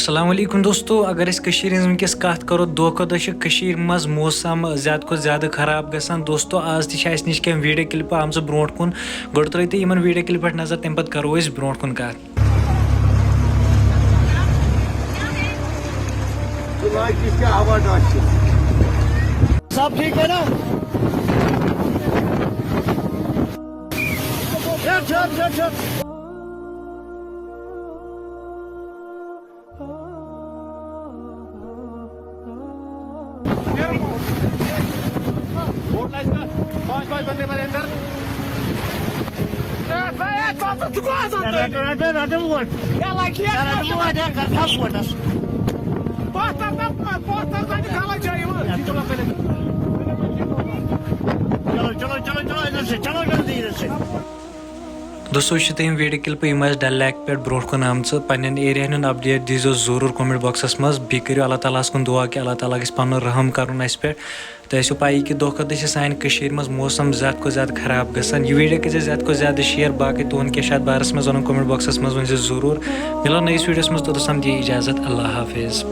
अस्सलाम वालेकुम दोस्तों, अगर इस वनकस कत करो दो खुद मज मौसम ज्यादा को ज्यादा खराब गसान। दोस्तों आज तह निश कह वीडियो क्लिप आम ब्रो कुन गो त्रो इन वीडियो क्लिप पे नजर तम पे करो ब्रो कुन कत। सब ठीक है ना? चल पांच बंदे मेरे अंदर चलो जल्दी इधर से। दोस्तों तुम वीडियो क्लिप डल लेक पे ब्रो कुन आम पन्न एरिया हूँ अपडेट दीजो जरूर कमेंट बॉक्सस मज बी करो अल्लाह ताला कुन दुआ कि अल्लाह ताला गो पन रहम कर पे। तो आसो पाई कि दो खुद सान मज मौसम ज्यादा को ज्यादा खराब गसान। यह वीडियो कर ज्यादा को ज्यादा शेयर बाकी तुन क्या बारस मज वन कमेंट बॉक्सस मज वन जरूर। मिलो नईस वीडियोस मज तो समझिए इजाजत। अल्लाह हाफिज।